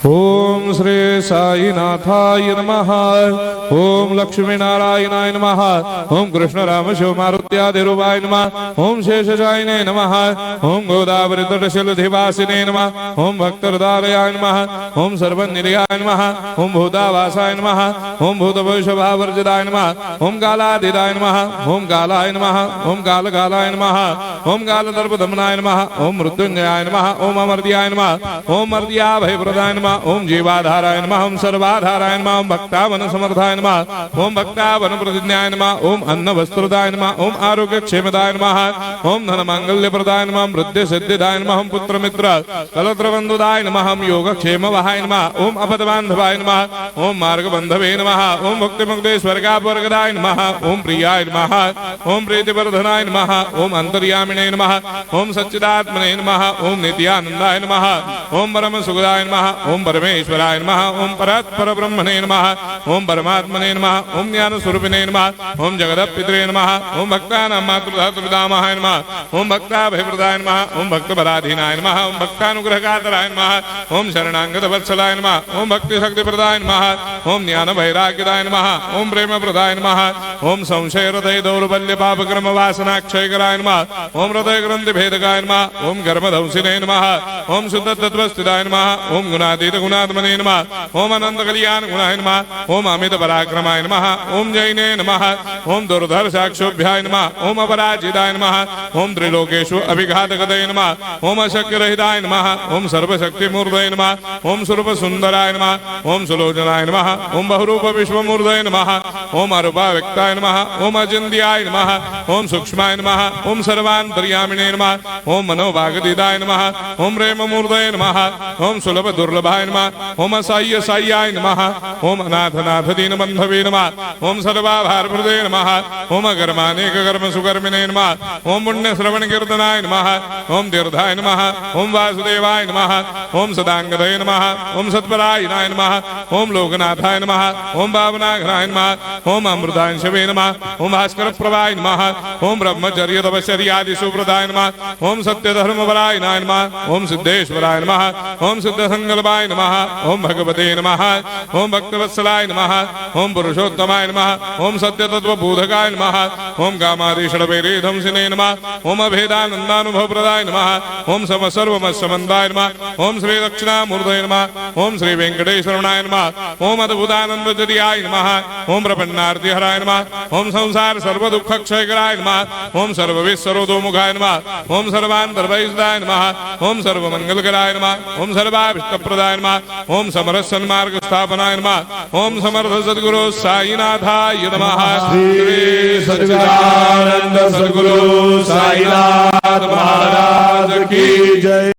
ओम श्री साईनाथाय नमः। ओम लक्ष्मी नारायणाय नमः। ओम कृष्ण राम शिव मारुत्यादिरूपाय नमः। ओम शेषशायिने नमः। ओम गोदावरी तटशिलधिवासिने नमः। ओम भक्तहृदयाय नमः। ओम सर्वनिर्याय नमः। ओम भूतावासाय नमः। ओम भूतभविष्यभावर्जिताय नमः। ओम कालातीताय नमः। ओम कालाय नमः। ओम कालकालाय नमः। ओम कालदर्पदमनाय नमः। ओम मृत्युंजयाय नमः। ओम अमर्त्याय नमः। ओम मर्त्याभयप्रदाय नमः। ओम जीवाधाराय नमः। ओम सर्वाधाराय नमः। ओम भक्तावन समर्थाय नमः। ओम भक्तावन प्रतिज्ञाय नमः। ओम अन्न वस्त्रदाय नमः। ओम आरोग्य क्षेमदाय नमः। ओम धन मांगल्य प्रदाय नमः। वृद्धि सिद्धिदाय नमः। ओम पुत्र मित्र कलत्र बंधुदाय नमः। ओम योग क्षेम वहाय नमः। ओम अपद बांधवाय नमः। ओम मार्ग बंधवे नमः। ओम मुक्ति मुक्ति स्वर्गापवर्गदाय नमः। ओम प्रियाय नमः। ओम प्रीतिवर्धनाय नमः। ओम अंतर्यामिने नमः। ओम सच्चिदात्मने नमः। ओम नित्यानंदाय नमः। ओम परम सुखदाय नमः। ओम परमेश्वराय नमः। ओम परात्पर ब्रह्मणे नमः। ओम परमात्मने नमः। ओम ज्ञान स्वरूपिणे नमः। ओम जगदपितरे नमः। ओम भक्तानां मातृधातुपितामहाय नमः। ओम भक्ताभयप्रदाय नमः। ओम भक्तपराधीनाय नमः। ओम भक्तानुग्रहकातराय नमः। ओम शरणागत वत्सलाय नमः। ओम भक्ति शक्तिप्रदाय नमः। ओम ज्ञान वैराग्यदाय नमः। ओम प्रेम प्रदाय नमः। ओम संशय हृदय दौर्बल्य पाप कर्म वासना क्षयकराय नमः। ओम हृदय ग्रंथि भेदकाय नमः। ओम कर्मधंसिने नमः। ओम शुद्ध तत्वस्थिताय नमः। ओम गुणातीत गुणात्मने नमः। ओम अनंत कल्याण गुणाय नमः। ओम अमित पराक्रमाय नमः। ओम जैने नमः। ओम दुर्धर्षाक्षोभ्याय नमः। ओम अपराजिताय नमः। ओम त्रिलोकेषु अभिघातगतये नमः। ओम अशक्यरहिताय नमः। ओम सर्वशक्तिमूर्तये नमः। ओम स्वरूप सुंदराय नमः। ओम सुलोचनाय नमः। ओम बहुरूप विश्वमूर्तये नमः। ओम अरूपाव्यक्ताय नमः। ओम अचिन्त्याय नमः। ओम सूक्ष्माय नमः। ओम सर्वान्तर्यामिने नमः। ओम मनोभागतीताय नमः। ओम प्रेममूर्तये नमः। ओम सुलभ दुर्लभाय नमः। ओम असाह्य साह्याय नमः। ओम अनाथनाथ दीनबन्धवे नमः। ओम सर्वाभारप्रदे नमः। ओम अकर्मानेक कर्म सुकर्मिणे नमः। ओम पुण्य श्रवण कीर्तनाय नमः। ओम तीर्थाय नमः। ओम वासुदेवाय नमः। ओम सदांगदये नमः। ओम सत्परायणाय नमः। ओम लोकनाथाय नमः। ओम भावनाघ्राय नमः। ओम अमृतांशवे नमः। ओम भास्कर प्रभाय नमः। ओम ब्रह्मचर्य तपश्चर्यादि सुप्रदाय नमः। ओम सत्यधर्मपरायणाय नमः। ओम सिद्धेश्वराय नमः। ओम सिद्ध संकल्पाय नमः। ओम भगवते नमः। ओम भक्तवत्सलाय नमः। ओम पुरुषोत्तमाय नमः। ओम सत्य तत्वबोधकाय नमः। ओम कामादिषडवैरेधंसिने नमः। ओम अभेदानंदानुभव प्रदाय नमः। ओम सर्वमस्समन्दाय नमः। ओम श्री दक्षिणामूर्तये नमः। ओम श्री वेंकटेश्वराय नमः। ओम अद्भुतानंदजरियाय नमः। ओम प्रपन्नार्तिहराय नमः। ओम संसार सर्व दुख क्षयकराय नमः। ओम सर्वविश्वरोधोमुखाय नमः। ओम सर्वान्तर्भयदाय नमः। ओम सर्वमंगलकराय नमः। ओम सर्वाभिष्टप्रदाय नमः। ओम समरस सन्मार्ग स्थापनाय नमः। ओम समर्थ सद्गुरु साईनाथाय नमः। श्री सच्चिदानंद सद्गुरु साईनाथ महाराज की जय।